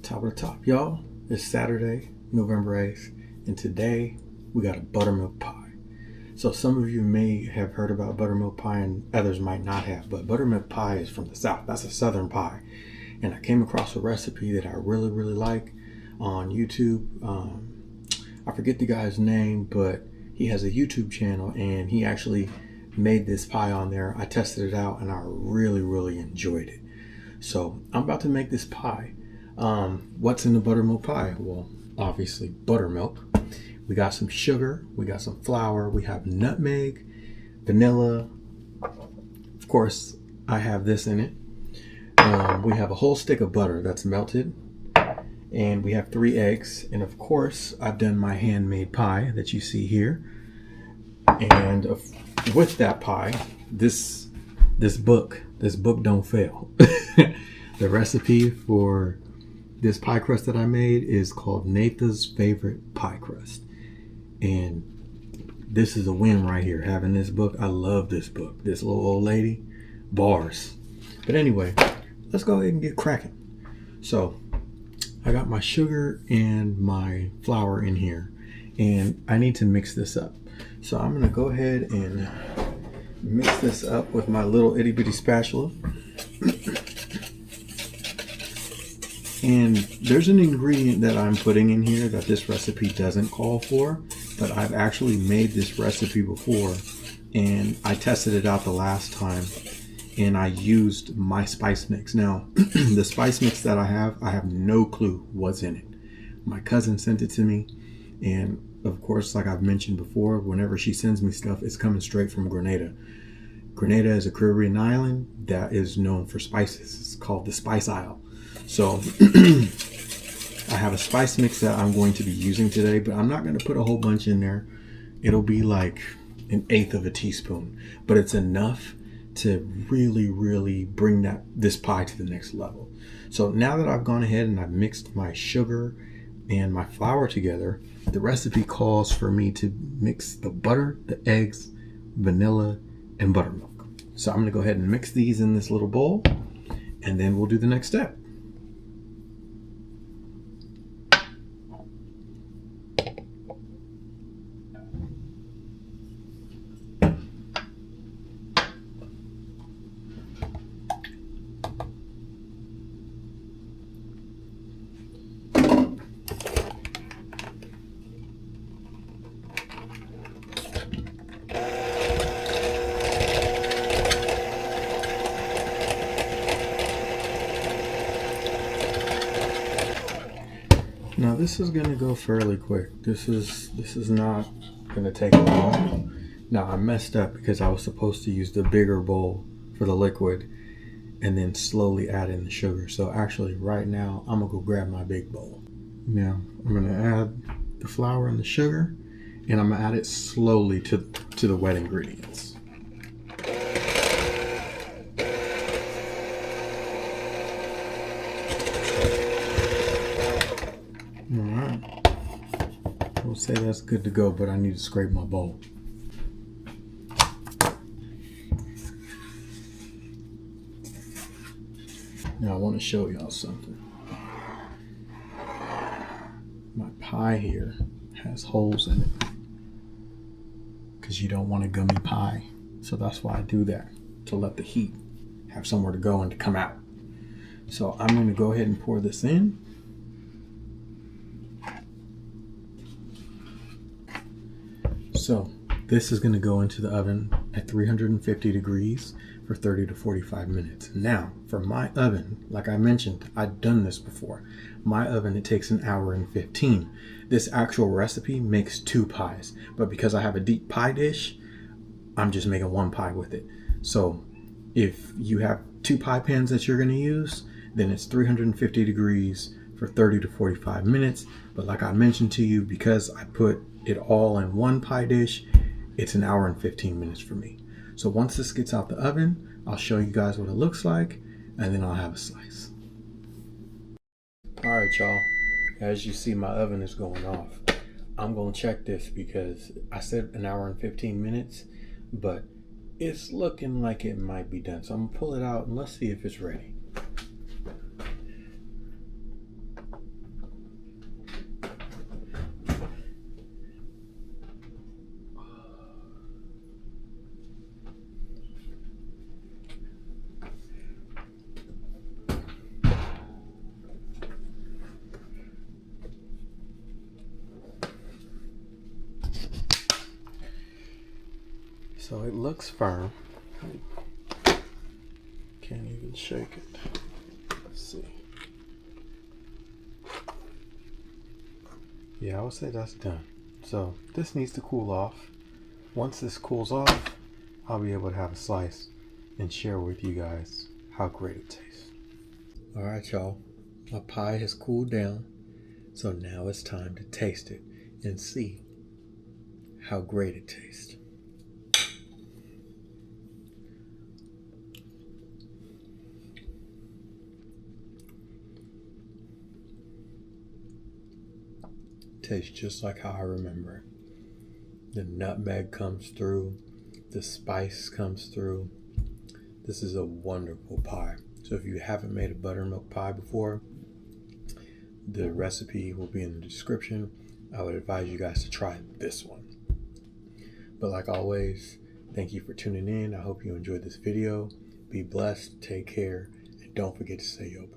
Top of the top, y'all. It's Saturday, November 8th, and today we got a buttermilk pie. So some of you may have heard about buttermilk pie and others might not have, but buttermilk pie is from the South. That's a Southern pie. And I came across a recipe that I really like on YouTube. I forget the guy's name, but he has a YouTube channel and he actually made this pie on there. I tested it out and I really enjoyed it. So I'm about to make this pie. What's in the buttermilk pie? Well, obviously buttermilk. We got some sugar, we got some flour, we have nutmeg, vanilla. Of course, I have this in it. We have a whole stick of butter that's melted, and we have 3 eggs. And of course, I've done my handmade pie that you see here. And with that pie, this book don't fail. The recipe for this pie crust that I made is called Natha's Favorite Pie Crust. And this is a win right here, having this book. I love this book. This little old lady, bars. But anyway, let's go ahead and get cracking. So I got my sugar and my flour in here, and I need to mix this up. So I'm gonna go ahead and mix this up with my little itty bitty spatula. And there's an ingredient that I'm putting in here that this recipe doesn't call for, but I've actually made this recipe before and I tested it out the last time and I used my spice mix. Now, the spice mix that I have no clue what's in it. My cousin sent it to me, and of course, like I've mentioned before, whenever she sends me stuff, it's coming straight from Grenada. Grenada is a Caribbean island that is known for spices. It's called the Spice Isle. So I have a spice mix that I'm going to be using today, but I'm not going to put a whole bunch in there. It'll be like 1/8 of a teaspoon, but it's enough to really bring this pie to the next level. So now that I've gone ahead and I've mixed my sugar and my flour together, the recipe calls for me to mix the butter, the eggs, vanilla, and buttermilk. So I'm going to go ahead and mix these in this little bowl, and then we'll do the next step. Now this is gonna go fairly quick. This is not gonna take long. Now I messed up because I was supposed to use the bigger bowl for the liquid and then slowly add in the sugar. So actually right now I'm gonna go grab my big bowl. Now I'm gonna add the flour and the sugar, and I'm gonna add it slowly to the wet ingredients. Alright, we'll say that's good to go, but I need to scrape my bowl. Now I want to show y'all something. My pie here has holes in it because you don't want a gummy pie. So that's why I do that, to let the heat have somewhere to go and to come out. So I'm going to go ahead and pour this in. So this is going to go into the oven at 350 degrees for 30 to 45 minutes. Now for my oven, like I mentioned, I've done this before. My oven, it takes 1 hour and 15. This actual recipe makes 2 pies, but because I have a deep pie dish, I'm just making 1 pie with it. So if you have 2 pie pans that you're going to use, then it's 350 degrees for 30 to 45 minutes. But like I mentioned to you, because I put it all in 1 pie dish, it's 1 hour and 15 minutes for me. So once this gets out the oven, I'll show you guys what it looks like, and then I'll have a slice. All right, y'all, as you see, my oven is going off. I'm gonna check this because I said 1 hour and 15 minutes, but it's looking like it might be done. So I'm gonna pull it out and let's see if it's ready. So it looks firm. Can't even shake it. Let's see. Yeah, I would say that's done. So this needs to cool off. Once this cools off, I'll be able to have a slice and share with you guys how great it tastes. All right, y'all. My pie has cooled down. So now it's time to taste it and see how great it tastes. Tastes just like how I remember it. The nutmeg comes through, the spice comes through. This is a wonderful pie. So if you haven't made a buttermilk pie before, the recipe will be in the description. I would advise you guys to try this one. But like always, thank you for tuning in. I hope you enjoyed this video. Be blessed, take care, and don't forget to say your